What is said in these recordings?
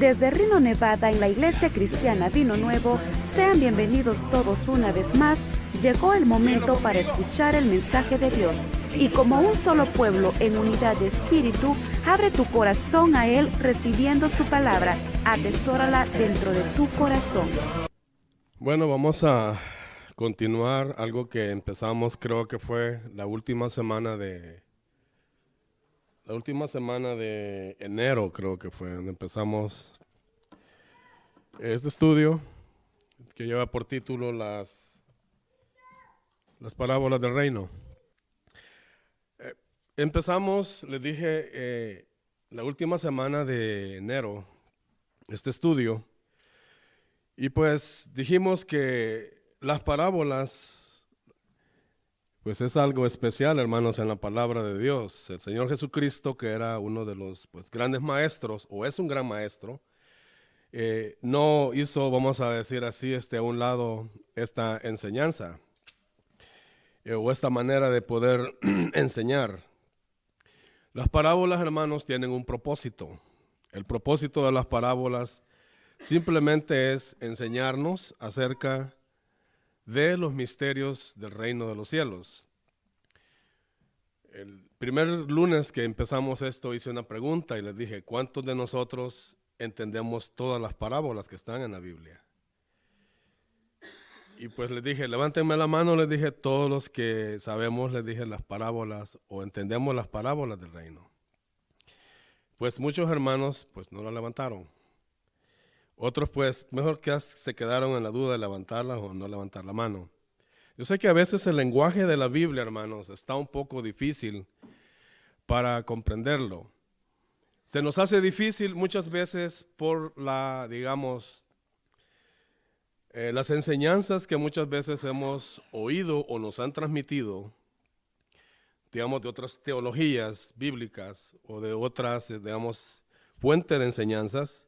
Desde Reno, Nevada, en la Iglesia Cristiana Vino Nuevo, sean bienvenidos todos una vez más. Llegó el momento para escuchar el mensaje de Dios. Y como un solo pueblo en unidad de espíritu, abre tu corazón a Él recibiendo su palabra. Atesórala dentro de tu corazón. Bueno, vamos a continuar algo que empezamos, creo que fue la última semana de enero, creo que fue, donde empezamos este estudio que lleva por título las parábolas del reino. Empezamos, les dije, la última semana de enero, este estudio, y pues dijimos que las parábolas pues es algo especial, hermanos, en la palabra de Dios. El Señor Jesucristo, que era uno de los grandes maestros, o es un gran maestro, no hizo, vamos a decir así, a un lado esta enseñanza, o esta manera de poder enseñar. Las parábolas, hermanos, tienen un propósito. El propósito de las parábolas simplemente es enseñarnos acerca de los misterios del reino de los cielos. El primer lunes que empezamos esto hice una pregunta y les dije, ¿cuántos de nosotros entendemos todas las parábolas que están en la Biblia? Y pues les dije, levántenme la mano, les dije, todos los que sabemos, les dije, las parábolas o entendemos las parábolas del reino. Pues muchos hermanos pues no la levantaron. Otros pues mejor que se quedaron en la duda de levantarla o no levantar la mano. Yo sé que a veces el lenguaje de la Biblia, hermanos, está un poco difícil para comprenderlo. Se nos hace difícil muchas veces por las enseñanzas que muchas veces hemos oído o nos han transmitido, digamos, de otras teologías bíblicas o de otras, fuentes de enseñanzas.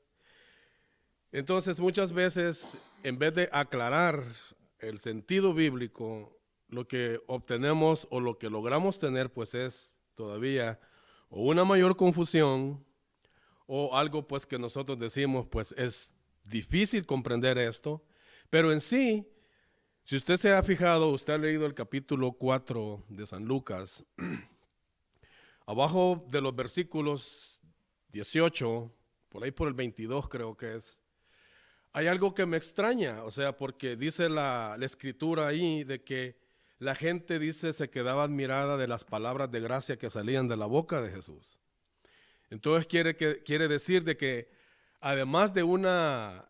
Entonces, muchas veces, en vez de aclarar el sentido bíblico, lo que obtenemos o lo que logramos tener, pues es todavía o una mayor confusión o algo pues que nosotros decimos, pues es difícil comprender esto, pero en sí, si usted se ha fijado, usted ha leído el capítulo 4 de San Lucas, abajo de los versículos 18, por ahí por el 22 creo que es, hay algo que me extraña, o sea, porque dice la escritura ahí de que la gente, dice, se quedaba admirada de las palabras de gracia que salían de la boca de Jesús. Entonces quiere decir de que además de una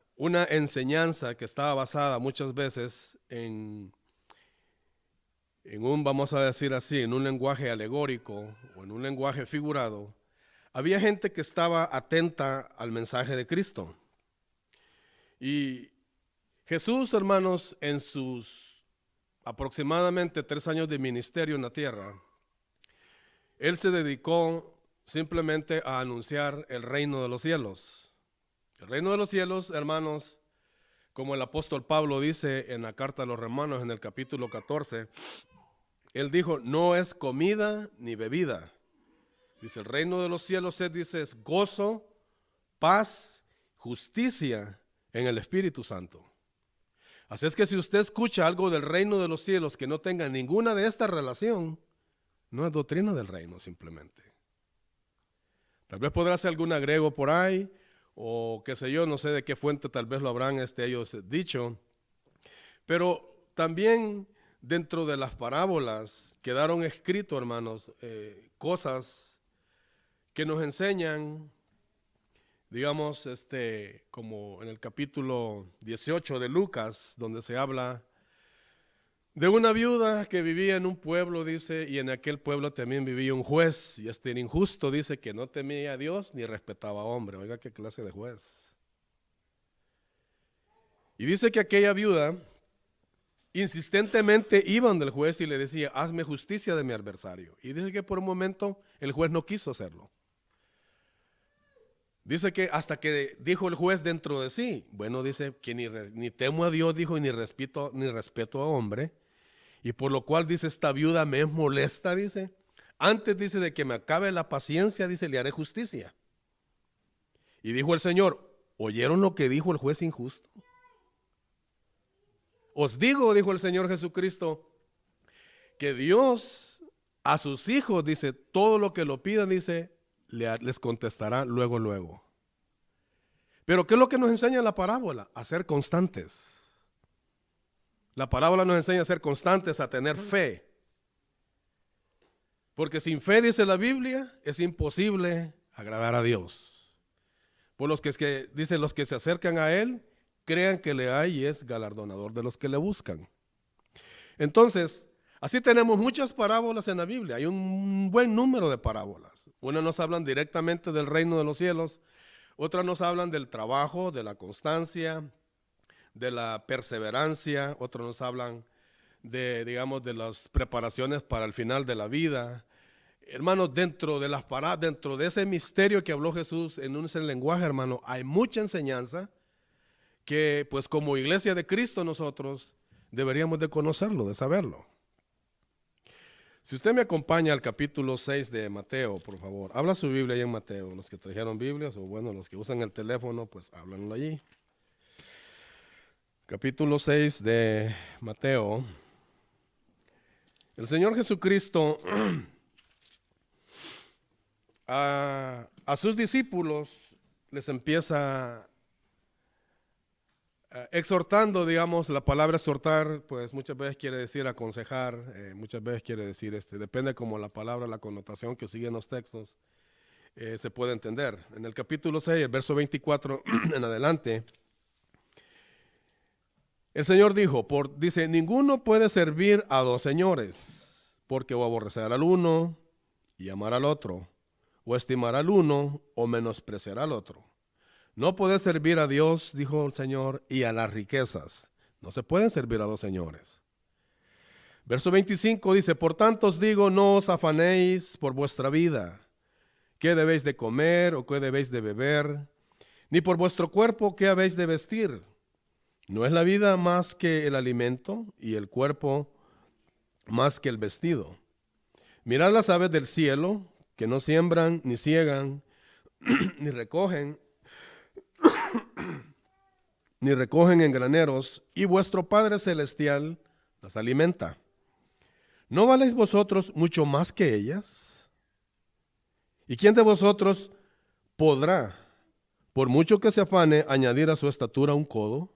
enseñanza que estaba basada muchas veces en un, vamos a decir así, en un lenguaje alegórico o en un lenguaje figurado, había gente que estaba atenta al mensaje de Cristo. Y Jesús, hermanos, en sus aproximadamente 3 años de ministerio en la tierra, Él se dedicó simplemente a anunciar el reino de los cielos. El reino de los cielos, hermanos, como el apóstol Pablo dice en la carta a los Romanos en el capítulo 14, él dijo, no es comida ni bebida. Dice, el reino de los cielos es gozo, paz, justicia en el Espíritu Santo. Así es que si usted escucha algo del reino de los cielos que no tenga ninguna de esta relación, no es doctrina del reino simplemente. Tal vez podrá ser algún agrego por ahí, o qué sé yo, no sé de qué fuente tal vez lo habrán ellos dicho, pero también dentro de las parábolas quedaron escritos, hermanos, cosas que nos enseñan, digamos, como en el capítulo 18 de Lucas, donde se habla de una viuda que vivía en un pueblo, dice, y en aquel pueblo también vivía un juez, y este injusto, dice, que no temía a Dios ni respetaba a hombre. Oiga, qué clase de juez. Y dice que aquella viuda insistentemente iban del juez y le decía, hazme justicia de mi adversario. Y dice que por un momento el juez no quiso hacerlo. Dice que hasta que dijo el juez dentro de sí, bueno, dice que ni temo a Dios, dijo, y ni respeto a hombre, y por lo cual, dice, esta viuda me es molesta, dice, antes, dice, de que me acabe la paciencia, dice, le haré justicia. Y dijo el Señor, ¿Oyeron lo que dijo el juez injusto? Os digo, dijo el Señor Jesucristo, que Dios a sus hijos, dice, todo lo que lo pidan, dice, les contestará luego, luego. Pero ¿qué es lo que nos enseña la parábola? A ser constantes. La parábola nos enseña a ser constantes, a tener fe. Porque sin fe, dice la Biblia, es imposible agradar a Dios. Por los que dice, los que se acercan a Él, crean que le hay y es galardonador de los que le buscan. Entonces, así tenemos muchas parábolas en la Biblia. Hay un buen número de parábolas. Unas nos hablan directamente del reino de los cielos, otras nos hablan del trabajo, de la constancia, de la perseverancia, otras nos hablan de, digamos, de las preparaciones para el final de la vida. Hermanos, dentro de ese misterio que habló Jesús en ese lenguaje, hermano, hay mucha enseñanza que, pues, como iglesia de Cristo nosotros deberíamos de conocerlo, de saberlo. Si usted me acompaña al capítulo 6 de Mateo, por favor, habla su Biblia ahí en Mateo. Los que trajeron Biblias, o bueno, los que usan el teléfono, pues háblanlo allí. Capítulo 6 de Mateo. El Señor Jesucristo a sus discípulos les empieza exhortando, digamos. La palabra exhortar, pues muchas veces quiere decir aconsejar, muchas veces quiere decir, depende como la palabra, la connotación que siguen los textos, se puede entender. En el capítulo 6, el verso 24 en adelante, el Señor dice, ninguno puede servir a dos señores, porque o aborrecerá al uno y amar al otro, o estimar al uno o menospreciar al otro. No puede servir a Dios, dijo el Señor, y a las riquezas. No se pueden servir a dos señores. Verso 25 dice, por tanto os digo, no os afanéis por vuestra vida, qué debéis de comer o qué debéis de beber, ni por vuestro cuerpo qué habéis de vestir. ¿No es la vida más que el alimento y el cuerpo más que el vestido? Mirad las aves del cielo, que no siembran, ni ciegan, ni recogen en graneros, y vuestro Padre Celestial las alimenta. ¿No valéis vosotros mucho más que ellas? ¿Y quién de vosotros podrá, por mucho que se afane, añadir a su estatura un codo?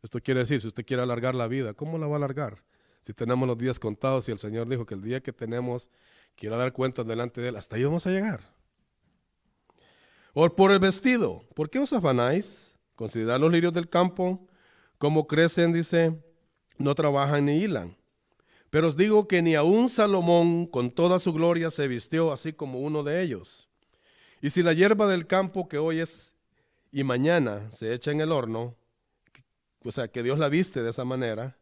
Esto quiere decir, si usted quiere alargar la vida, ¿cómo la va a alargar? Si tenemos los días contados y el Señor dijo que el día que tenemos que ir a dar cuentas delante de Él, hasta ahí vamos a llegar. O por el vestido, ¿por qué os afanáis? Considerad los lirios del campo, cómo crecen, dice, no trabajan ni hilan. Pero os digo que ni aun Salomón con toda su gloria se vistió así como uno de ellos. Y si la hierba del campo que hoy es y mañana se echa en el horno, o sea, que Dios la viste de esa manera,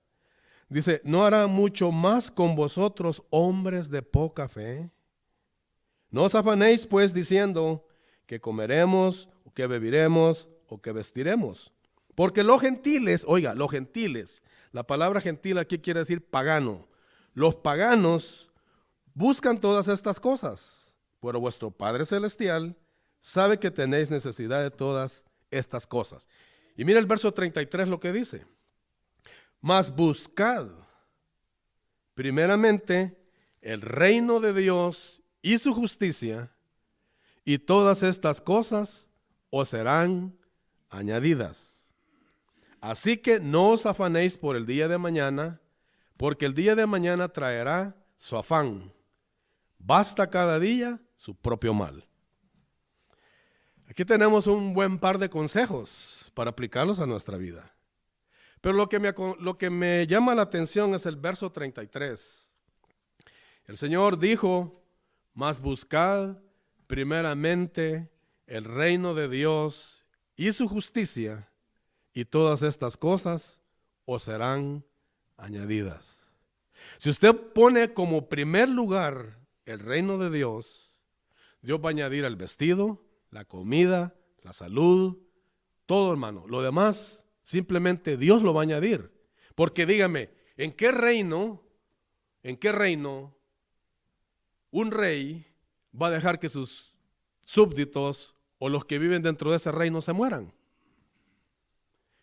dice, ¿no hará mucho más con vosotros, hombres de poca fe? No os afanéis pues diciendo que comeremos, o que beberemos, o que vestiremos. Porque los gentiles, oiga, los gentiles, la palabra gentil aquí quiere decir pagano. Los paganos buscan todas estas cosas, pero vuestro Padre Celestial sabe que tenéis necesidad de todas estas cosas. Y mira el verso 33 lo que dice. Mas buscad primeramente el reino de Dios y su justicia, y todas estas cosas os serán añadidas. Así que no os afanéis por el día de mañana, porque el día de mañana traerá su afán. Basta cada día su propio mal. Aquí tenemos un buen par de consejos para aplicarlos a nuestra vida. Pero lo que me llama la atención es el verso 33. El Señor dijo, mas buscad primeramente el reino de Dios y su justicia, y todas estas cosas os serán añadidas. Si usted pone como primer lugar el reino de Dios, Dios va a añadir el vestido, la comida, la salud, todo, hermano. Lo demás, simplemente Dios lo va a añadir. Porque dígame, ¿en qué reino un rey va a dejar que sus súbditos o los que viven dentro de ese reino se mueran?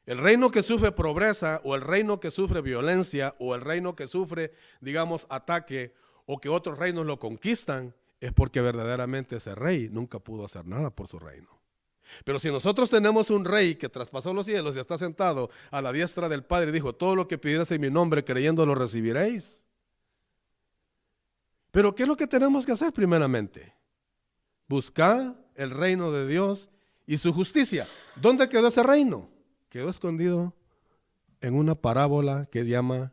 El reino que sufre pobreza, o el reino que sufre violencia, o el reino que sufre, digamos, ataque, o que otros reinos lo conquistan, es porque verdaderamente ese rey nunca pudo hacer nada por su reino. Pero si nosotros tenemos un rey que traspasó los cielos y está sentado a la diestra del Padre y dijo, todo lo que pidierais en mi nombre, creyendo lo recibiréis. Pero ¿qué es lo que tenemos que hacer primeramente? Buscar el reino de Dios y su justicia. ¿Dónde quedó ese reino? Quedó escondido en una parábola que llama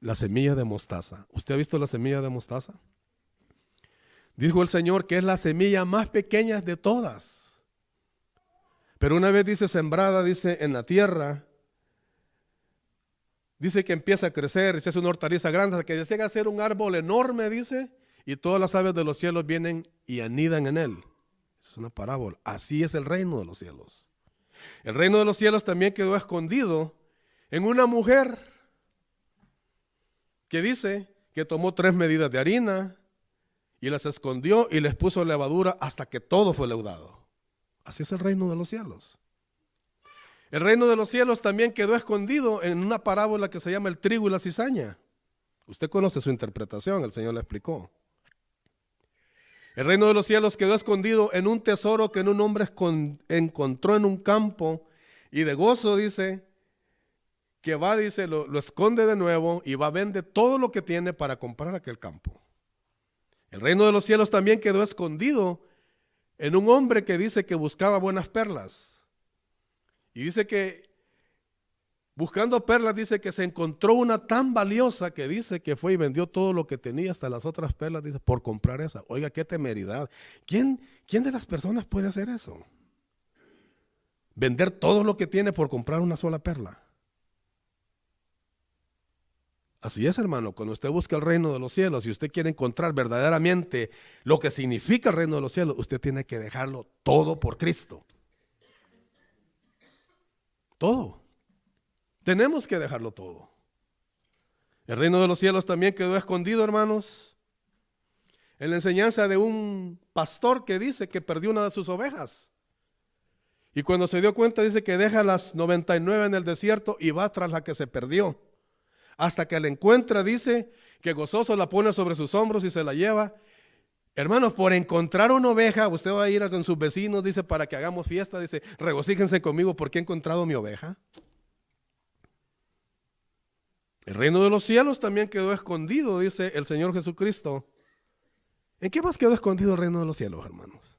la semilla de mostaza. ¿Usted ha visto la semilla de mostaza? Dijo el Señor que es la semilla más pequeña de todas. Pero una vez dice sembrada, dice en la tierra, dice que empieza a crecer y se hace una hortaliza grande, hasta que llega a ser un árbol enorme, dice, y todas las aves de los cielos vienen y anidan en él. Es una parábola. Así es el reino de los cielos. El reino de los cielos también quedó escondido en una mujer que dice que tomó 3 medidas de harina y las escondió y les puso levadura hasta que todo fue leudado. Así es el reino de los cielos. El reino de los cielos también quedó escondido en una parábola que se llama el trigo y la cizaña. Usted conoce su interpretación, el Señor la explicó. El reino de los cielos quedó escondido en un tesoro que un hombre encontró en un campo y de gozo dice que va, dice, lo esconde de nuevo y va a vender todo lo que tiene para comprar aquel campo. El reino de los cielos también quedó escondido en un hombre que dice que buscaba buenas perlas. Y dice que buscando perlas, dice que se encontró una tan valiosa que dice que fue y vendió todo lo que tenía, hasta las otras perlas, dice, por comprar esa. Oiga, qué temeridad. ¿Quién de las personas puede hacer eso? Vender todo lo que tiene por comprar una sola perla. Así es, hermano, cuando usted busca el reino de los cielos y usted quiere encontrar verdaderamente lo que significa el reino de los cielos, usted tiene que dejarlo todo por Cristo. Todo. Tenemos que dejarlo todo. El reino de los cielos también quedó escondido, hermanos, en la enseñanza de un pastor que dice que perdió una de sus ovejas. Y cuando se dio cuenta dice que deja las 99 en el desierto y va tras la que se perdió. Hasta que la encuentra, dice que gozoso la pone sobre sus hombros y se la lleva. Hermanos, por encontrar una oveja, usted va a ir con sus vecinos, dice, para que hagamos fiesta, dice, regocíjense conmigo porque he encontrado mi oveja. El reino de los cielos también quedó escondido, dice el Señor Jesucristo. ¿En qué más quedó escondido el reino de los cielos, hermanos?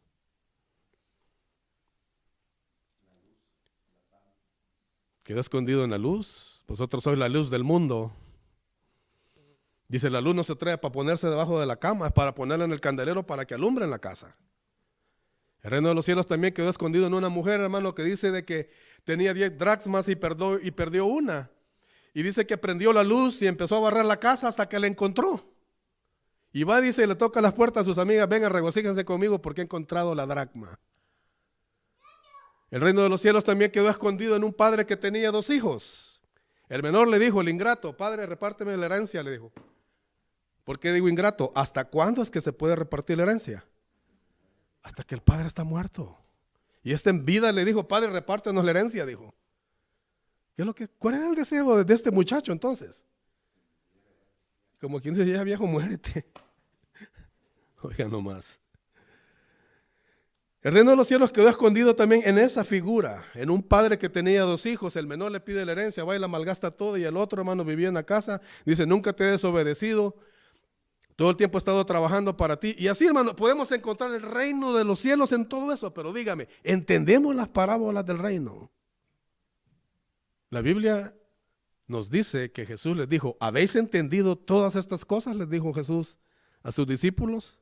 Quedó escondido en la luz. Vosotros sois la luz del mundo. Dice, la luz no se trae para ponerse debajo de la cama, es para ponerla en el candelero para que alumbre en la casa. El reino de los cielos también quedó escondido en una mujer, hermano, que dice de que tenía 10 dracmas y perdió una. Y dice que prendió la luz y empezó a barrer la casa hasta que la encontró. Y va, dice, y le toca las puertas a sus amigas, vengan, regocíjense conmigo porque he encontrado la dracma. El reino de los cielos también quedó escondido en un padre que tenía 2 hijos. El menor le dijo, el ingrato, padre, repárteme la herencia, le dijo. ¿Por qué digo ingrato? ¿Hasta cuándo es que se puede repartir la herencia? Hasta que el padre está muerto. Y en vida le dijo, padre, repártenos la herencia, dijo. ¿Cuál era el deseo de este muchacho entonces? Como quien dice, ya viejo, muérete. Oiga nomás. El reino de los cielos quedó escondido también en esa figura, en un padre que tenía 2 hijos, el menor le pide la herencia, va y la malgasta todo, y el otro, hermano, vivía en la casa, dice, nunca te he desobedecido, todo el tiempo he estado trabajando para ti. Y así, hermano, podemos encontrar el reino de los cielos en todo eso, pero dígame, ¿entendemos las parábolas del reino? La Biblia nos dice que Jesús les dijo, ¿habéis entendido todas estas cosas? Les dijo Jesús a sus discípulos.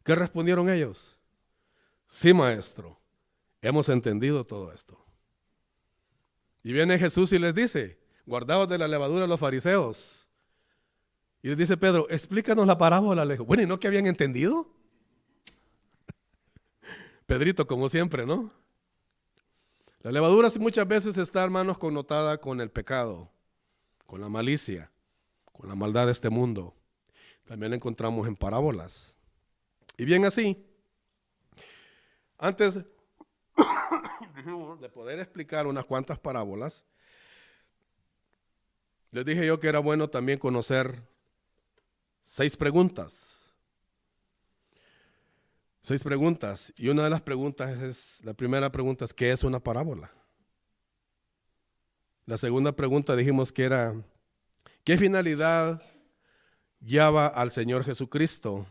¿Qué respondieron ellos? Sí, maestro, hemos entendido todo esto. Y viene Jesús y les dice, guardaos de la levadura de los fariseos. Y les dice Pedro, explícanos la parábola. Le dijo, bueno, ¿y no que habían entendido? Pedrito, como siempre, ¿no? La levadura muchas veces está, hermanos, connotada con el pecado, con la malicia, con la maldad de este mundo. También la encontramos en parábolas. Y bien así, antes de poder explicar unas cuantas parábolas, les dije yo que era bueno también conocer 6 preguntas. 6 preguntas. Y una de las preguntas la primera pregunta es, ¿qué es una parábola? La segunda pregunta dijimos que era, ¿qué finalidad guiaba al Señor Jesucristo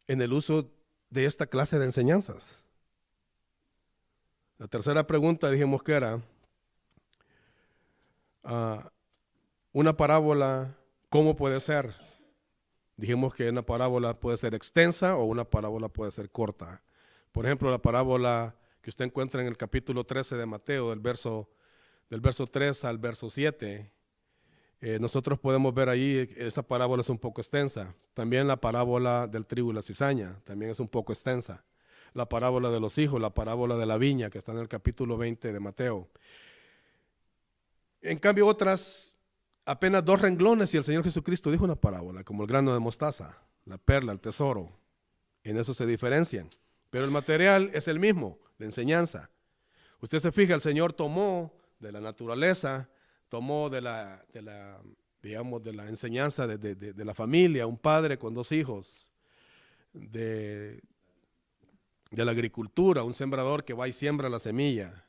en el uso de esta clase de enseñanzas? La tercera pregunta dijimos que era, una parábola, ¿cómo puede ser? Dijimos que una parábola puede ser extensa o una parábola puede ser corta. Por ejemplo, la parábola que usted encuentra en el capítulo 13 de Mateo, del verso 3 al verso 7, nosotros podemos ver ahí, esa parábola es un poco extensa. También la parábola del trigo y la cizaña, también es un poco extensa. La parábola de los hijos, la parábola de la viña, que está en el capítulo 20 de Mateo. En cambio, otras, apenas 2 renglones y el Señor Jesucristo dijo una parábola, como el grano de mostaza, la perla, el tesoro. En eso se diferencian. Pero el material es el mismo, la enseñanza. Usted se fija, el Señor tomó de la naturaleza, tomó de la enseñanza de la familia, un padre con 2 hijos, de la agricultura, un sembrador que va y siembra la semilla.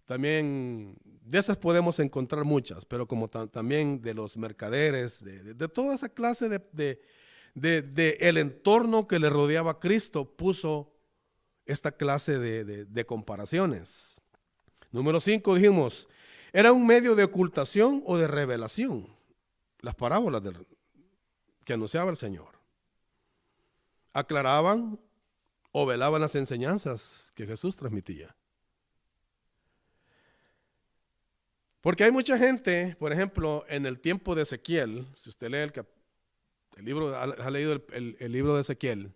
También de esas podemos encontrar muchas, pero como también de los mercaderes, de toda esa clase de el entorno que le rodeaba a Cristo, puso esta clase de comparaciones. Número 5 dijimos, ¿era un medio de ocultación o de revelación? Las parábolas que anunciaba el Señor. ¿Aclaraban o velaban las enseñanzas que Jesús transmitía? Porque hay mucha gente, por ejemplo, en el tiempo de Ezequiel, si usted lee el libro, ha leído el libro de Ezequiel,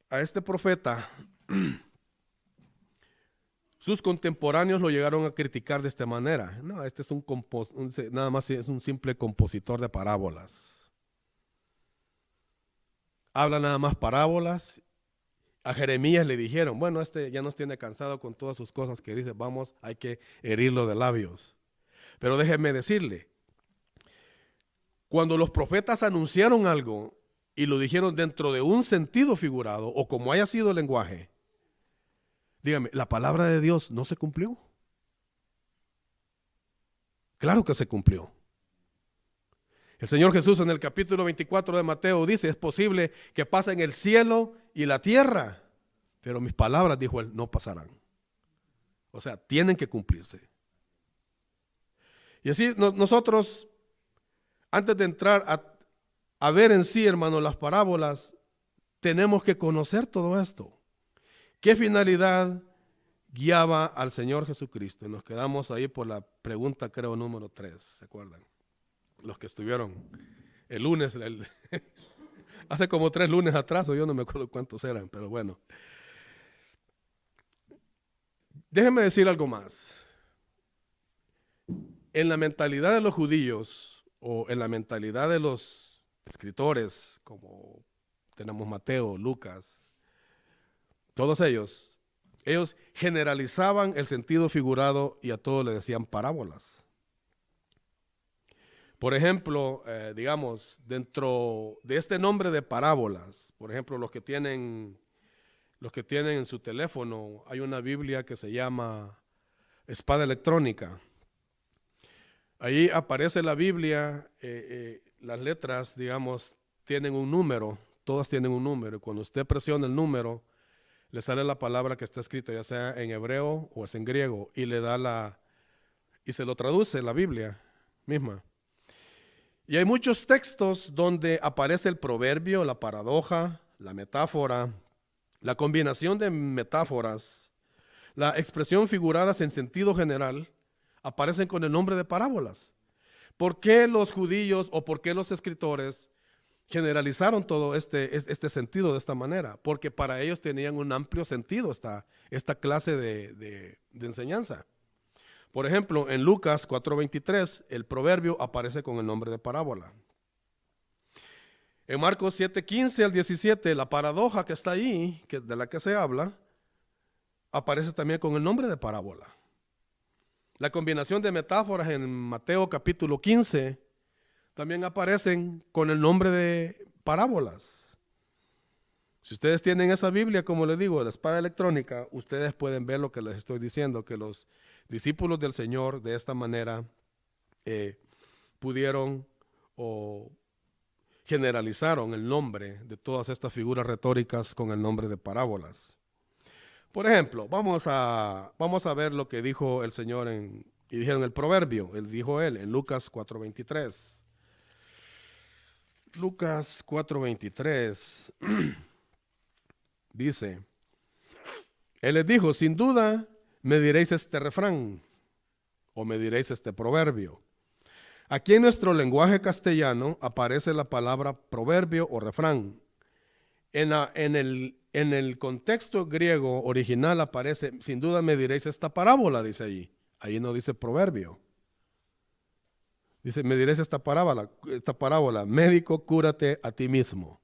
a este profeta, sus contemporáneos lo llegaron a criticar de esta manera. No, este es nada más es un simple compositor de parábolas. Habla nada más parábolas. A Jeremías le dijeron, bueno, este ya nos tiene cansado con todas sus cosas que dice, vamos, hay que herirlo de labios. Pero déjeme decirle, cuando los profetas anunciaron algo y lo dijeron dentro de un sentido figurado o como haya sido el lenguaje, dígame, ¿la palabra de Dios no se cumplió? Claro que se cumplió. El Señor Jesús en el capítulo 24 de Mateo dice, es posible que pasen el cielo y la tierra, pero mis palabras, dijo él, no pasarán. O sea, tienen que cumplirse. Y así nosotros, antes de entrar a ver en sí, hermano, las parábolas, tenemos que conocer todo esto. ¿Qué finalidad guiaba al Señor Jesucristo? Y nos quedamos ahí por la pregunta, creo, número 3, ¿se acuerdan? Los que estuvieron el lunes, hace como 3 lunes atrás, o yo no me acuerdo cuántos eran, pero bueno. Déjenme decir algo más. En la mentalidad de los judíos, o en la mentalidad de los escritores, como tenemos Mateo, Lucas, todos ellos generalizaban el sentido figurado y a todos le decían parábolas. Por ejemplo, digamos, dentro de este nombre de parábolas, por ejemplo, los que tienen en su teléfono, hay una Biblia que se llama Espada Electrónica. Ahí aparece la Biblia, las letras, digamos, tienen un número, todas tienen un número. Y cuando usted presiona el número, le sale la palabra que está escrita, ya sea en hebreo o es en griego, y le da y se lo traduce la Biblia misma. Y hay muchos textos donde aparece el proverbio, la paradoja, la metáfora, la combinación de metáforas, la expresión figuradas en sentido general, aparecen con el nombre de parábolas. ¿Por qué los judíos o por qué los escritores generalizaron todo este sentido de esta manera? Porque para ellos tenían un amplio sentido esta clase de enseñanza. Por ejemplo, en Lucas 4:23, el proverbio aparece con el nombre de parábola. En Marcos 7:15 al 17, la paradoja que está ahí, de la que se habla, aparece también con el nombre de parábola. La combinación de metáforas en Mateo capítulo 15 también aparecen con el nombre de parábolas. Si ustedes tienen esa Biblia, como les digo, la espada electrónica, ustedes pueden ver lo que les estoy diciendo, que los discípulos del Señor de esta manera pudieron o generalizaron el nombre de todas estas figuras retóricas con el nombre de parábolas. Por ejemplo, vamos a ver lo que dijo el Señor y dijeron el proverbio, dijo él en Lucas 4:23. Lucas 4:23 dice, él les dijo, sin duda me diréis este refrán o me diréis este proverbio. Aquí en nuestro lenguaje castellano aparece la palabra proverbio o refrán. En el contexto griego original aparece, sin duda me diréis esta parábola, dice allí. Ahí no dice proverbio. Dice, me diréis esta parábola, médico, cúrate a ti mismo.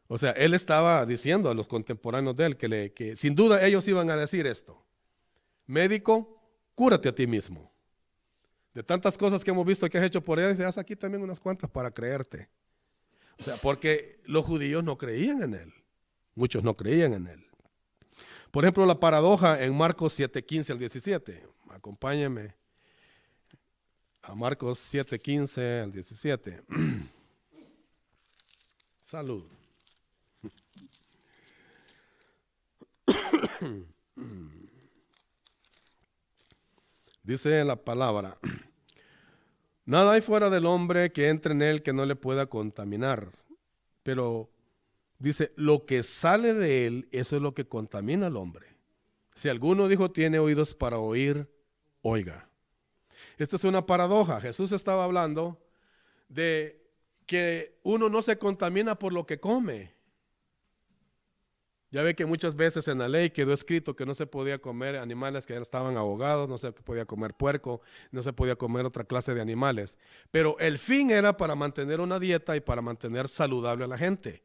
O sea, él estaba diciendo a los contemporáneos de él que sin duda ellos iban a decir esto. Médico, cúrate a ti mismo. De tantas cosas que hemos visto que has hecho por él, dice, haz aquí también unas cuantas para creerte. O sea, porque los judíos no creían en él. Muchos no creían en él. Por ejemplo, la paradoja en Marcos 7:15 al 17. Acompáñenme a Marcos 7:15 al 17. Salud. Dice la palabra, nada hay fuera del hombre que entre en él que no le pueda contaminar, pero dice, lo que sale de él, eso es lo que contamina al hombre. Si alguno dijo tiene oídos para oír, oiga. Esta es una paradoja. Jesús estaba hablando de que uno no se contamina por lo que come. Ya ve que muchas veces en la ley quedó escrito que no se podía comer animales que ya estaban ahogados, no se podía comer puerco, no se podía comer otra clase de animales. Pero el fin era para mantener una dieta y para mantener saludable a la gente.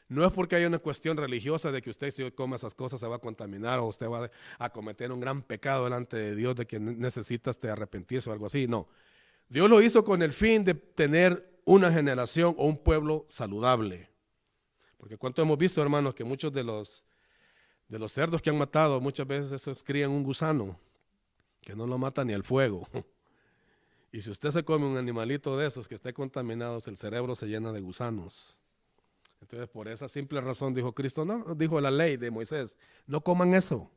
No es porque haya una cuestión religiosa de que usted si come esas cosas se va a contaminar o usted va a cometer un gran pecado delante de Dios de que necesita arrepentirse o algo así. No. Dios lo hizo con el fin de tener una generación o un pueblo saludable. Porque cuánto hemos visto, hermanos, que muchos de los cerdos que han matado, muchas veces esos crían un gusano, que no lo mata ni el fuego. Y si usted se come un animalito de esos que esté contaminado, el cerebro se llena de gusanos. Entonces, por esa simple razón dijo Cristo, no, dijo la ley de Moisés, no coman eso,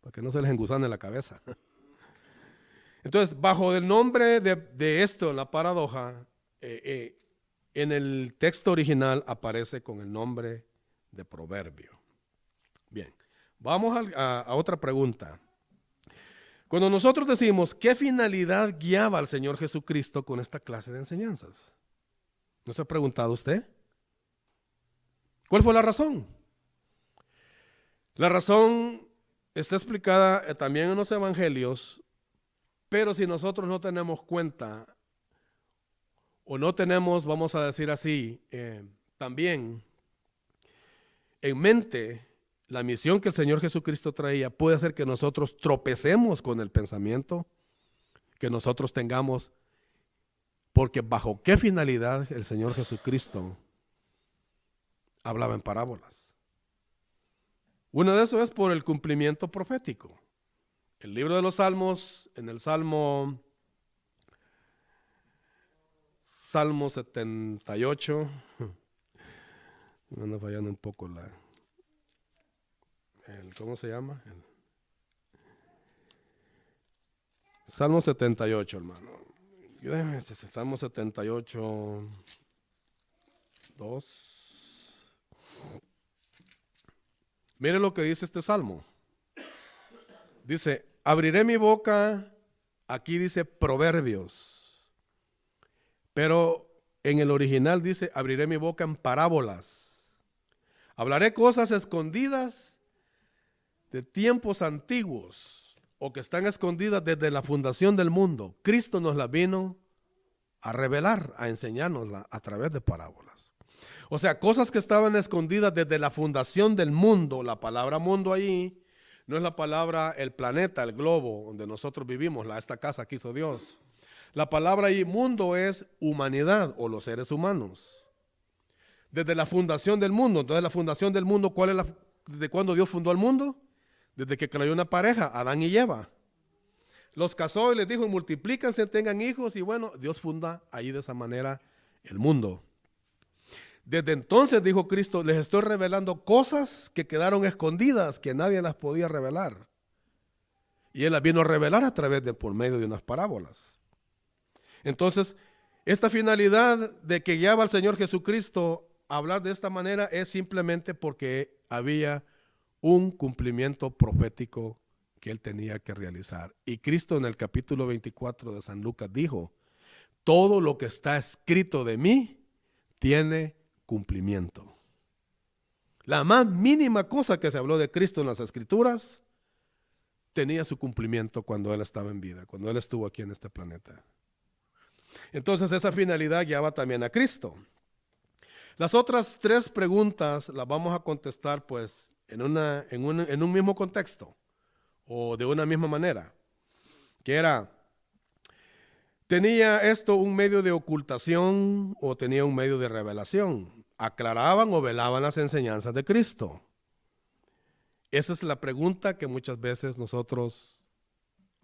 para que no se les engusane la cabeza. Entonces, bajo el nombre de esto, la paradoja, en el texto original aparece con el nombre de proverbio. Bien, vamos a otra pregunta. Cuando nosotros decimos, ¿qué finalidad guiaba al Señor Jesucristo con esta clase de enseñanzas? ¿No se ha preguntado usted? ¿Cuál fue la razón? La razón está explicada también en los evangelios, pero si nosotros no tenemos cuenta o no tenemos, vamos a decir así, también en mente la misión que el Señor Jesucristo traía, puede hacer que nosotros tropecemos con el pensamiento que nosotros tengamos, porque bajo qué finalidad el Señor Jesucristo hablaba en parábolas. Uno de esos es por el cumplimiento profético. El libro de los Salmos, en el Salmo 78, me anda fallando un poco ¿cómo se llama? Salmo 78, hermano. Déjame Salmo 78, 2. Mire lo que dice este salmo. Dice, abriré mi boca, aquí dice proverbios, pero en el original dice, abriré mi boca en parábolas. Hablaré cosas escondidas de tiempos antiguos o que están escondidas desde la fundación del mundo. Cristo nos las vino a revelar, a enseñárnosla a través de parábolas. O sea, cosas que estaban escondidas desde la fundación del mundo. La palabra mundo ahí no es la palabra el planeta, el globo donde nosotros vivimos, esta casa que hizo Dios. La palabra ahí mundo es humanidad o los seres humanos. Desde la fundación del mundo. Entonces la fundación del mundo, ¿desde cuándo Dios fundó el mundo? Desde que creó una pareja, Adán y Eva. Los casó y les dijo, multiplícanse, tengan hijos, y bueno, Dios funda ahí de esa manera el mundo. Desde entonces, dijo Cristo, les estoy revelando cosas que quedaron escondidas, que nadie las podía revelar. Y Él las vino a revelar por medio de unas parábolas. Entonces, esta finalidad de que guiaba al Señor Jesucristo a hablar de esta manera es simplemente porque había un cumplimiento profético que Él tenía que realizar. Y Cristo en el capítulo 24 de San Lucas dijo, todo lo que está escrito de mí tiene cumplimiento. La más mínima cosa que se habló de Cristo en las Escrituras tenía su cumplimiento cuando Él estaba en vida, cuando Él estuvo aquí en este planeta. Entonces esa finalidad guiaba también a Cristo. Las otras 3 preguntas las vamos a contestar pues en un mismo contexto o de una misma manera, que era, ¿tenía esto un medio de ocultación o tenía un medio de revelación? ¿Aclaraban o velaban las enseñanzas de Cristo? Esa es la pregunta que muchas veces nosotros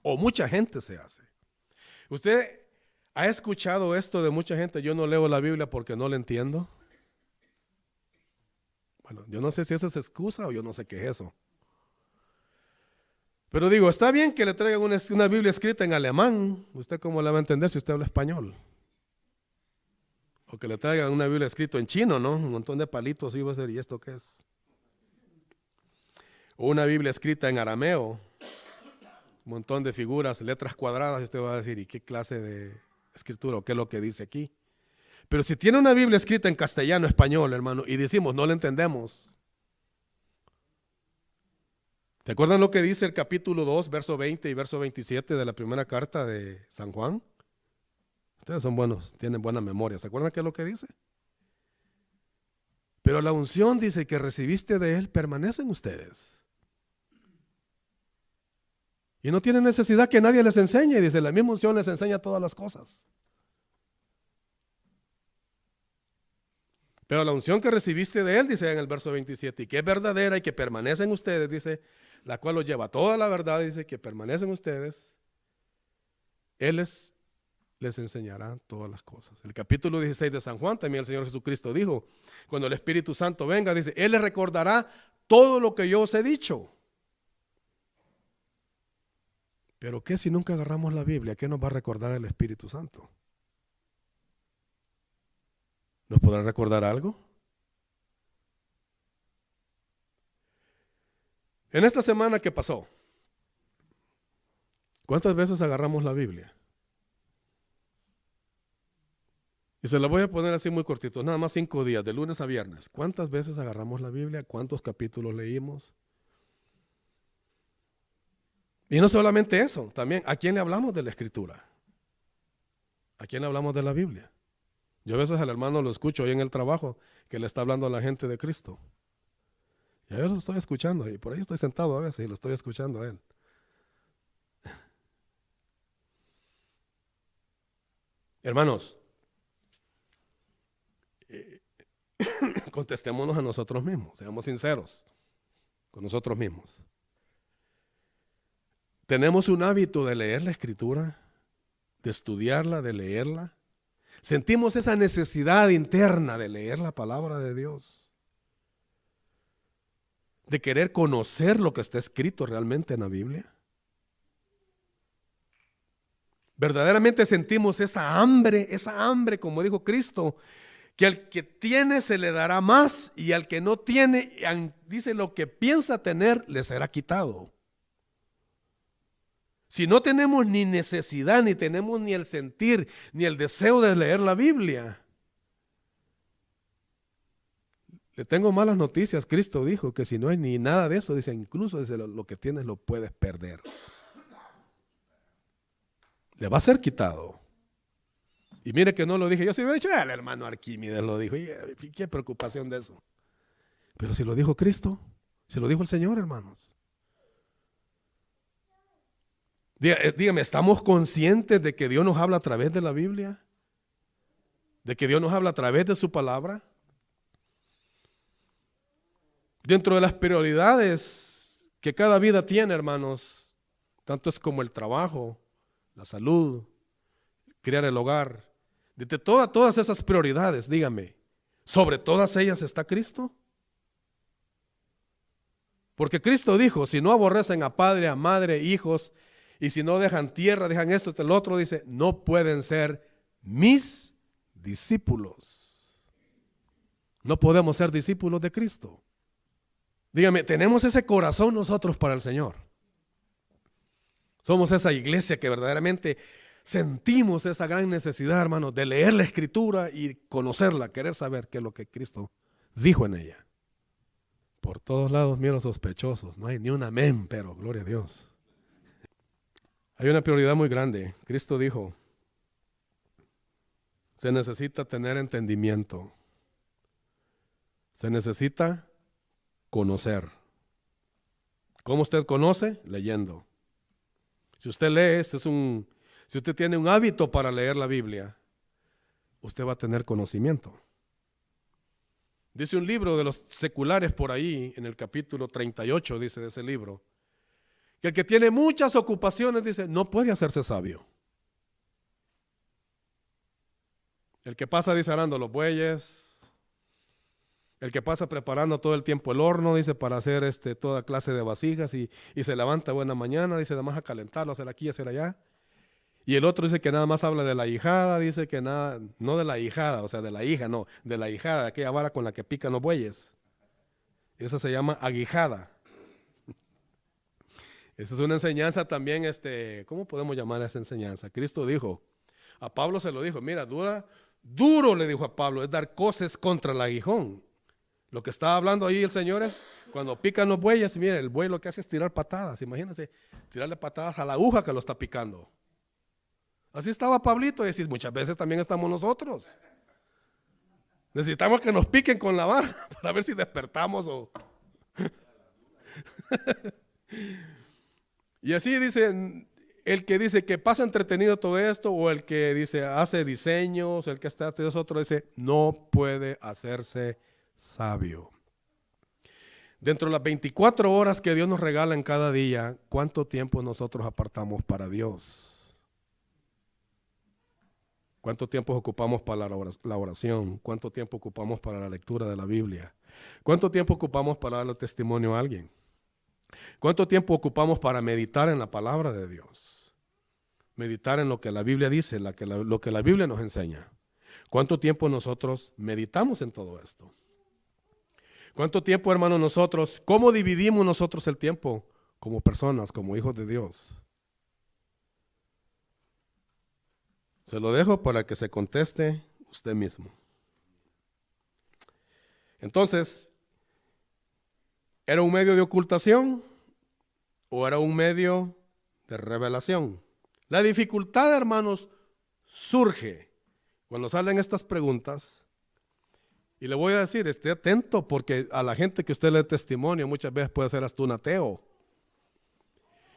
o mucha gente se hace. ¿Usted ha escuchado esto de mucha gente? Yo no leo la Biblia porque no la entiendo. Bueno, yo no sé si esa es excusa o yo no sé qué es eso. Pero digo, está bien que le traigan una Biblia escrita en alemán. ¿Usted cómo la va a entender si usted habla español? O que le traigan una Biblia escrita en chino, ¿no? Un montón de palitos y va a ser, ¿y esto qué es? O una Biblia escrita en arameo. Un montón de figuras, letras cuadradas, y usted va a decir, ¿y qué clase de escritura o qué es lo que dice aquí? Pero si tiene una Biblia escrita en castellano, español, hermano, y decimos, no la entendemos. ¿Te acuerdan lo que dice el capítulo 2, verso 20 y verso 27 de la primera carta de San Juan? Ustedes son buenos, tienen buena memoria. ¿Se acuerdan qué es lo que dice? Pero la unción dice que recibiste de Él, permanece en ustedes. Y no tienen necesidad que nadie les enseñe. Dice, la misma unción les enseña todas las cosas. Pero la unción que recibiste de Él, dice en el verso 27, y que es verdadera y que permanece en ustedes, dice, la cual los lleva a toda la verdad, dice, que permanece en ustedes, Él les enseñará todas las cosas. El capítulo 16 de San Juan, también el Señor Jesucristo dijo, cuando el Espíritu Santo venga, dice, Él les recordará todo lo que yo os he dicho. Pero ¿qué si nunca agarramos la Biblia? ¿Qué nos va a recordar el Espíritu Santo? ¿Nos podrá recordar algo? En esta semana que pasó, ¿cuántas veces agarramos la Biblia? Y se la voy a poner así muy cortito, nada más 5 días, de lunes a viernes. ¿Cuántas veces agarramos la Biblia? ¿Cuántos capítulos leímos? Y no solamente eso, también, ¿a quién le hablamos de la Escritura? ¿A quién le hablamos de la Biblia? Yo a veces al hermano lo escucho ahí en el trabajo, que le está hablando a la gente de Cristo. Y a veces lo estoy escuchando, y por ahí estoy sentado a veces y lo estoy escuchando a él. Hermanos, contestémonos a nosotros mismos, seamos sinceros con nosotros mismos. ¿Tenemos un hábito de leer la Escritura, de estudiarla, de leerla? ¿Sentimos esa necesidad interna de leer la palabra de Dios? ¿De querer conocer lo que está escrito realmente en la Biblia? ¿Verdaderamente sentimos esa hambre, como dijo Cristo, que al que tiene se le dará más y al que no tiene, dice, lo que piensa tener le será quitado? Si no tenemos ni necesidad, ni tenemos ni el sentir, ni el deseo de leer la Biblia, le tengo malas noticias. Cristo dijo que si no hay ni nada de eso, dice, incluso dice, lo que tienes lo puedes perder. Le va a ser quitado. Y mire que no lo dije yo, si lo he dicho, el hermano Arquímedes lo dijo, y qué preocupación de eso. Pero si lo dijo Cristo, si lo dijo el Señor, hermanos. Dígame, ¿estamos conscientes de que Dios nos habla a través de la Biblia? ¿De que Dios nos habla a través de su palabra? Dentro de las prioridades que cada vida tiene, hermanos, tanto es como el trabajo, la salud, criar el hogar. De todas esas prioridades, dígame, ¿sobre todas ellas está Cristo? Porque Cristo dijo, si no aborrecen a padre, a madre, hijos, y si no dejan tierra, dejan esto, el otro, dice, no pueden ser mis discípulos. No podemos ser discípulos de Cristo. Dígame, tenemos ese corazón nosotros para el Señor. Somos esa iglesia que verdaderamente sentimos esa gran necesidad, hermanos, de leer la Escritura y conocerla, querer saber qué es lo que Cristo dijo en ella. Por todos lados miro sospechosos, no hay ni un amén, pero gloria a Dios. Hay una prioridad muy grande. Cristo dijo, se necesita tener entendimiento. Se necesita conocer. ¿Cómo usted conoce? Leyendo. Si usted lee, si usted tiene un hábito para leer la Biblia, usted va a tener conocimiento. Dice un libro de los seculares por ahí, en el capítulo 38, dice de ese libro, que el que tiene muchas ocupaciones, dice, no puede hacerse sabio. El que pasa, dice, arando los bueyes, el que pasa preparando todo el tiempo el horno, dice, para hacer toda clase de vasijas y se levanta buena mañana, dice, nada más a calentarlo, hacer aquí, hacer allá. Y el otro dice que nada más habla de la hijada, dice que nada, no de la hijada, o sea, de la hija, no, de la hijada, de aquella vara con la que pican los bueyes. Esa se llama aguijada. Esa es una enseñanza también, ¿cómo podemos llamar a esa enseñanza? Cristo dijo, a Pablo se lo dijo, mira, duro le dijo a Pablo, es dar coces contra el aguijón. Lo que estaba hablando ahí el Señor es, cuando pican los bueyes, mire, el buey lo que hace es tirar patadas, imagínense, tirarle patadas a la aguja que lo está picando. Así estaba Pablito, y decís, muchas veces también estamos nosotros. Necesitamos que nos piquen con la vara para ver si despertamos o... Y así dicen, el que dice que pasa entretenido todo esto, o el que dice hace diseños, el que está es otro, dice, no puede hacerse sabio. Dentro de las 24 horas que Dios nos regala en cada día, ¿cuánto tiempo nosotros apartamos para Dios? ¿Cuánto tiempo ocupamos para la oración? ¿Cuánto tiempo ocupamos para la lectura de la Biblia? ¿Cuánto tiempo ocupamos para darle testimonio a alguien? ¿Cuánto tiempo ocupamos para meditar en la palabra de Dios? Meditar en lo que la Biblia dice, lo que la Biblia nos enseña. ¿Cuánto tiempo nosotros meditamos en todo esto? ¿Cuánto tiempo, hermanos, cómo dividimos nosotros el tiempo como personas, como hijos de Dios? Se lo dejo para que se conteste usted mismo. Entonces, ¿era un medio de ocultación o era un medio de revelación? La dificultad, hermanos, surge cuando salen estas preguntas. Y le voy a decir, esté atento, porque a la gente que usted le testimonio muchas veces puede ser hasta un ateo.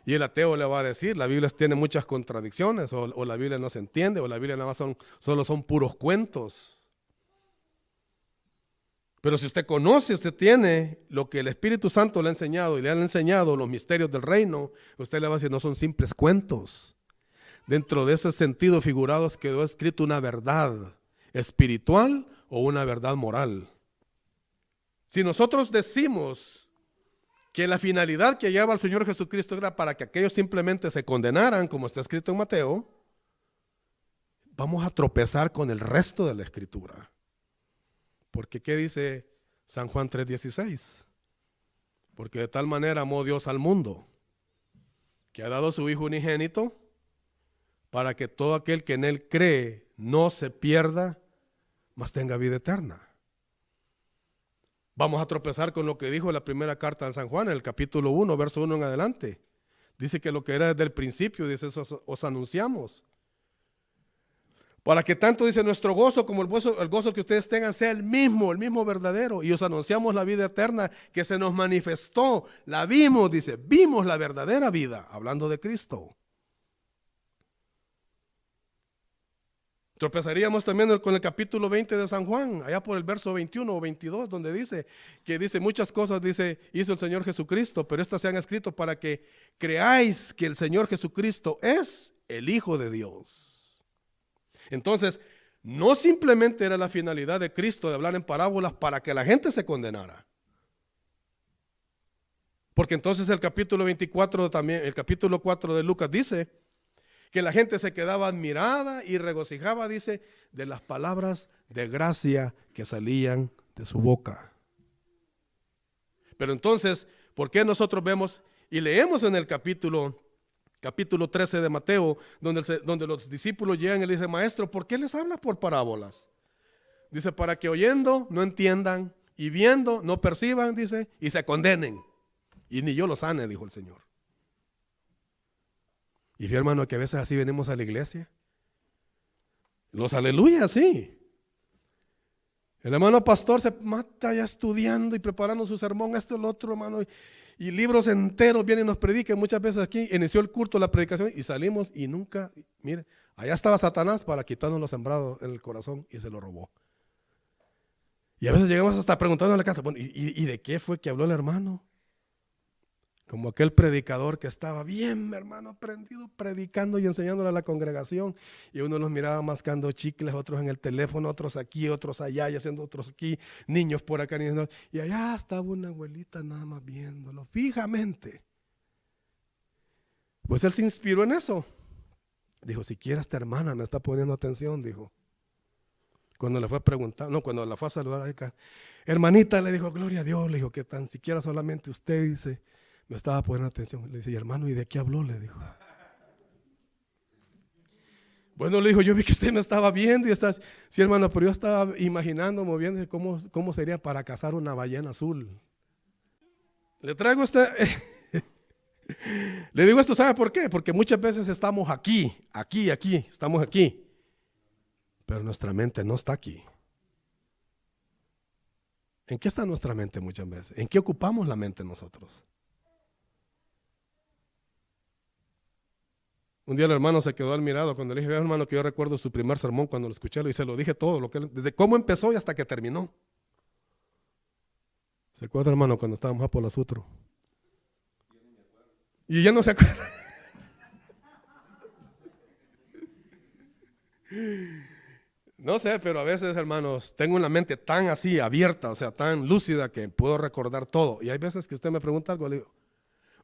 Y el ateo le va a decir, la Biblia tiene muchas contradicciones, o la Biblia no se entiende, o la Biblia nada más solo son puros cuentos. Pero si usted conoce, usted tiene lo que el Espíritu Santo le ha enseñado y le han enseñado los misterios del reino, usted le va a decir, no son simples cuentos. Dentro de ese sentido figurado quedó escrito una verdad espiritual o una verdad moral. Si nosotros decimos que la finalidad que lleva al Señor Jesucristo era para que aquellos simplemente se condenaran, como está escrito en Mateo, vamos a tropezar con el resto de la Escritura. Porque ¿qué dice San Juan 3:16? Porque de tal manera amó Dios al mundo, que ha dado a su Hijo unigénito, para que todo aquel que en Él cree no se pierda, mas tenga vida eterna. Vamos a tropezar con lo que dijo la primera carta de San Juan, en el capítulo 1, verso 1 en adelante. Dice que lo que era desde el principio, dice, eso os anunciamos, Para que tanto, dice, nuestro gozo como el gozo que ustedes tengan sea el mismo verdadero. Y os anunciamos la vida eterna que se nos manifestó. La vimos, dice, vimos la verdadera vida, hablando de Cristo. Tropezaríamos también con el capítulo 20 de San Juan, allá por el verso 21 o 22, donde dice muchas cosas, dice, hizo el Señor Jesucristo, pero estas se han escrito para que creáis que el Señor Jesucristo es el Hijo de Dios. Entonces, no simplemente era la finalidad de Cristo de hablar en parábolas para que la gente se condenara. Porque entonces el capítulo 24 también, el capítulo 4 de Lucas dice que la gente se quedaba admirada y regocijaba, dice, de las palabras de gracia que salían de su boca. Pero entonces, ¿por qué nosotros vemos y leemos en el capítulo 13 de Mateo, donde los discípulos llegan y le dicen, maestro, ¿por qué les hablas por parábolas? Dice, para que oyendo no entiendan y viendo no perciban, dice, y se condenen. Y ni yo los sane, dijo el Señor. Y fíjate, hermano, que a veces así venimos a la iglesia. Los aleluya, sí. El hermano pastor se mata ya estudiando y preparando su sermón, esto, lo otro, hermano, y libros enteros vienen y nos predican. Muchas veces aquí inició el culto, la predicación, y salimos y nunca, mire, allá estaba Satanás para quitarnos lo sembrado en el corazón y se lo robó. Y a veces llegamos hasta preguntando a la casa, bueno, ¿y de qué fue que habló el hermano? Como aquel predicador que estaba bien, hermano, prendido, predicando y enseñándole a la congregación, y uno los miraba mascando chicles, otros en el teléfono, otros aquí, otros allá, y haciendo otros aquí, niños por acá, y allá estaba una abuelita nada más viéndolo fijamente. Pues él se inspiró en eso. Dijo, siquiera esta hermana me está poniendo atención, dijo. Cuando le fue a preguntar, no, cuando la fue a saludar, hermanita, le dijo, gloria a Dios, le dijo, que tan siquiera solamente usted, dice, me estaba poniendo atención. Le dice, hermano, ¿y de qué habló? Le dijo. Bueno, le dijo, yo vi que usted me estaba viendo y estás, sí, hermano, pero yo estaba imaginando, moviéndose cómo sería para cazar una ballena azul. Le traigo le digo esto, ¿sabe por qué? Porque muchas veces estamos aquí, estamos aquí, pero nuestra mente no está aquí. ¿En qué está nuestra mente muchas veces? ¿En qué ocupamos la mente nosotros? Un día el hermano se quedó admirado cuando le dije, hermano, que yo recuerdo su primer sermón cuando lo escuché, y se lo dije todo, desde cómo empezó y hasta que terminó. ¿Se acuerda, hermano, cuando estábamos a por la Sutro? Y ya no se acuerda. No sé, pero a veces, hermanos, tengo una mente tan así, abierta, o sea, tan lúcida que puedo recordar todo. Y hay veces que usted me pregunta algo, le digo,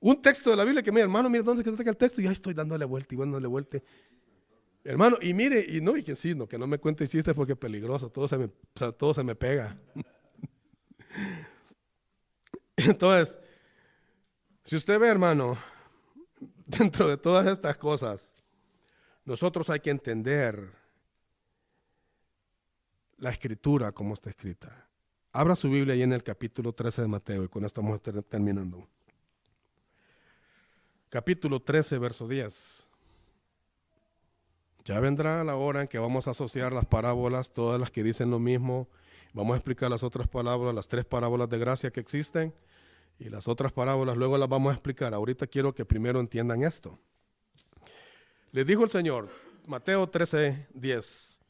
un texto de la Biblia que mira, hermano, mire dónde está el texto, y ya estoy dándole vuelta y dándole vuelta. Hermano, y mire, y que sí, no, que no me cuente chistes porque es peligroso, todo se me pega. Entonces, si usted ve, hermano, dentro de todas estas cosas, nosotros hay que entender la escritura como está escrita. Abra su Biblia ahí en el capítulo 13 de Mateo, y con esto vamos a estar terminando. Capítulo 13, verso 10. Ya vendrá la hora en que vamos a asociar las parábolas, todas las que dicen lo mismo. Vamos a explicar las otras parábolas, las 3 parábolas de gracia que existen, y las otras parábolas luego las vamos a explicar. Ahorita quiero que primero entiendan esto. Les dijo el Señor, Mateo 13, 10.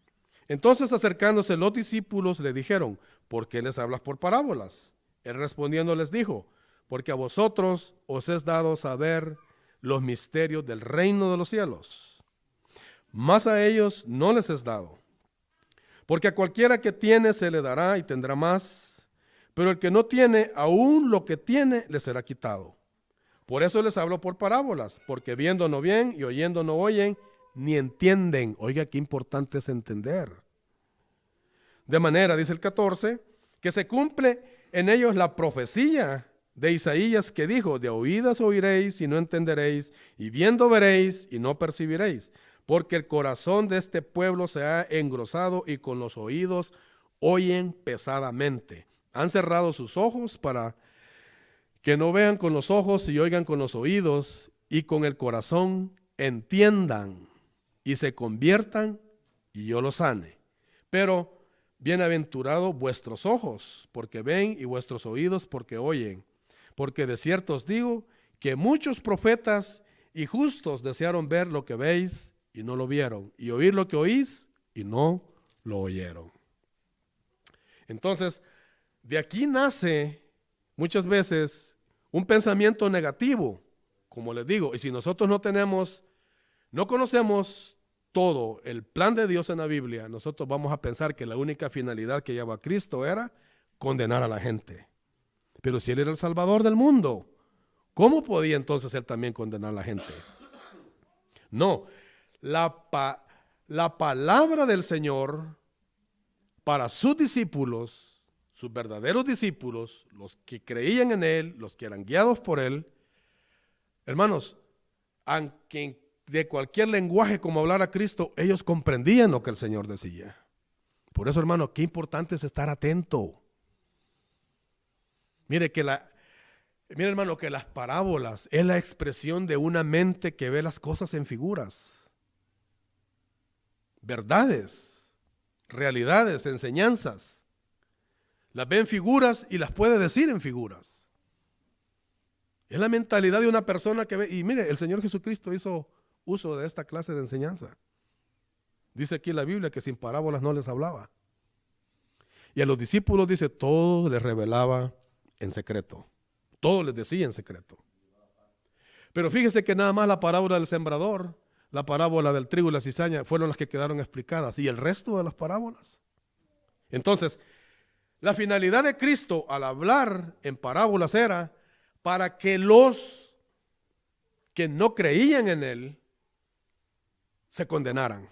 Entonces, acercándose los discípulos le dijeron, ¿por qué les hablas por parábolas? Él respondiendo les dijo, porque a vosotros os es dado saber los misterios del reino de los cielos, mas a ellos no les es dado. Porque a cualquiera que tiene se le dará y tendrá más, pero el que no tiene, aún lo que tiene le será quitado. Por eso les hablo por parábolas, porque viendo no ven y oyendo no oyen, ni entienden. Oiga, qué importante es entender. De manera, dice el 14, que se cumple en ellos la profecía de Isaías que dijo, de oídas oiréis y no entenderéis, y viendo veréis y no percibiréis, porque el corazón de este pueblo se ha engrosado y con los oídos oyen pesadamente. Han cerrado sus ojos para que no vean con los ojos y oigan con los oídos y con el corazón entiendan y se conviertan y yo los sane. Pero bienaventurados vuestros ojos, porque ven, y vuestros oídos, porque oyen. Porque de cierto os digo que muchos profetas y justos desearon ver lo que veis y no lo vieron, y oír lo que oís y no lo oyeron. Entonces, de aquí nace muchas veces un pensamiento negativo, como les digo, y si nosotros no conocemos todo el plan de Dios en la Biblia, nosotros vamos a pensar que la única finalidad que llevaba Cristo era condenar a la gente. Pero si Él era el Salvador del mundo, ¿cómo podía entonces Él también condenar a la gente? No, la palabra del Señor para sus discípulos, sus verdaderos discípulos, los que creían en Él, los que eran guiados por Él, hermanos, aunque de cualquier lenguaje como hablar a Cristo, ellos comprendían lo que el Señor decía. Por eso, hermano, qué importante es estar atento. Mire, hermano, que las parábolas es la expresión de una mente que ve las cosas en figuras, verdades, realidades, enseñanzas. Las ve en figuras y las puede decir en figuras. Es la mentalidad de una persona que ve. Y mire, el Señor Jesucristo hizo uso de esta clase de enseñanza. Dice aquí la Biblia que sin parábolas no les hablaba. Y a los discípulos dice, todo les revelaba en secreto. Todo les decía en secreto. Pero fíjese que nada más la parábola del sembrador, la parábola del trigo y la cizaña fueron las que quedaron explicadas. ¿Y el resto de las parábolas? Entonces, la finalidad de Cristo al hablar en parábolas era para que los que no creían en Él se condenaran.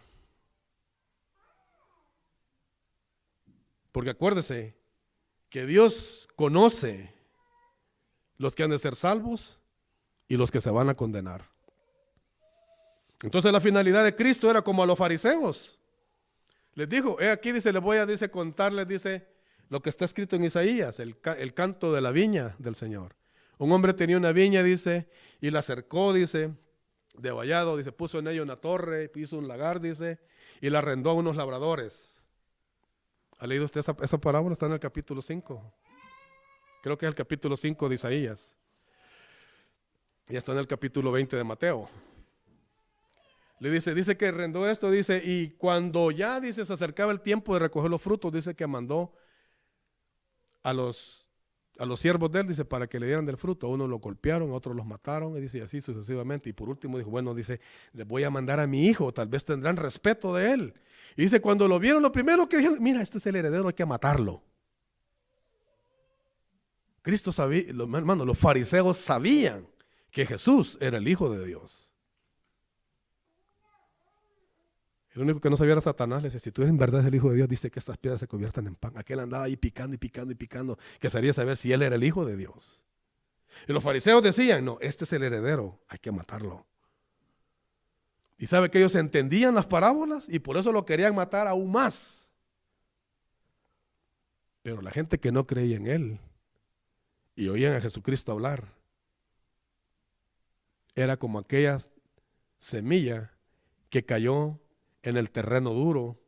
Porque acuérdese que Dios conoce los que han de ser salvos y los que se van a condenar. Entonces la finalidad de Cristo era como a los fariseos. Les dijo, aquí dice, les voy a contarles, dice, lo que está escrito en Isaías, el canto de la viña del Señor. Un hombre tenía una viña, dice, y la cercó, dice, de vallado, dice, puso en ella una torre, hizo un lagar, dice, y la arrendó a unos labradores. ¿Ha leído usted esa parábola? Está en el capítulo 5. Creo que es el capítulo 5 de Isaías. Y está en el capítulo 20 de Mateo. Le dice que arrendó esto, dice, y cuando ya, dice, se acercaba el tiempo de recoger los frutos, dice que mandó a los siervos de él, dice, para que le dieran del fruto. A unos lo golpearon, a otros los mataron, y dice, y así sucesivamente. Y por último dijo, bueno, dice, les voy a mandar a mi hijo, tal vez tendrán respeto de él. Y dice, cuando lo vieron, lo primero que dijeron, mira, este es el heredero, hay que matarlo. Cristo sabía, hermanos, los fariseos sabían que Jesús era el Hijo de Dios. El único que no sabía era Satanás. Le decía, si tú en verdad es el Hijo de Dios, dice que estas piedras se conviertan en pan. Aquel andaba ahí picando y picando y picando, que quería saber si él era el Hijo de Dios. Y los fariseos decían, no, este es el heredero, hay que matarlo. Y sabe que ellos entendían las parábolas y por eso lo querían matar aún más. Pero la gente que no creía en él y oían a Jesucristo hablar, era como aquella semilla que cayó en el terreno duro,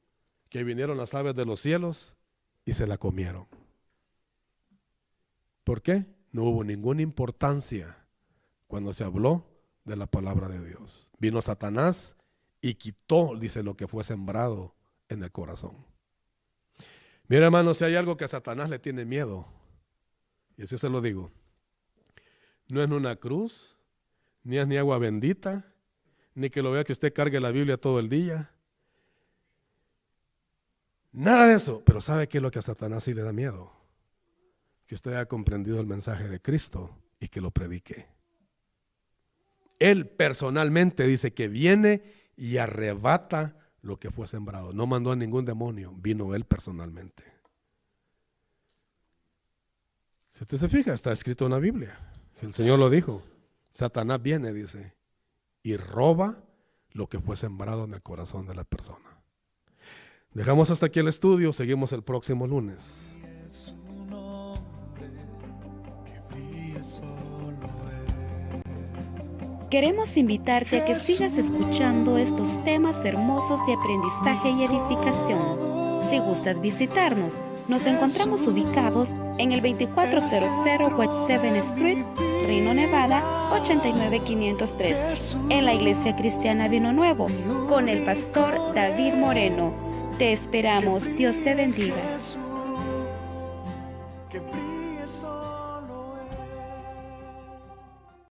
que vinieron las aves de los cielos y se la comieron. ¿Por qué? No hubo ninguna importancia cuando se habló de la palabra de Dios. Vino Satanás y quitó, dice, lo que fue sembrado en el corazón. Mira, hermano, si hay algo que a Satanás le tiene miedo, y así se lo digo, no es una cruz, ni es ni agua bendita, ni que lo vea que usted cargue la Biblia todo el día. Nada de eso. Pero ¿sabe qué es lo que a Satanás sí le da miedo? Que usted haya comprendido el mensaje de Cristo y que lo predique. Él personalmente dice que viene y arrebata lo que fue sembrado. No mandó a ningún demonio, vino él personalmente. Si usted se fija, está escrito en la Biblia. El Señor lo dijo. Satanás viene, dice, y roba lo que fue sembrado en el corazón de la persona. Dejamos hasta aquí el estudio, seguimos el próximo lunes. Queremos invitarte a que sigas escuchando estos temas hermosos de aprendizaje y edificación. Si gustas visitarnos, nos encontramos ubicados en el 2400 West 7th Street, Reno, Nevada, 89503, en la Iglesia Cristiana Vino Nuevo, con el pastor David Moreno. Te esperamos. Dios te bendiga.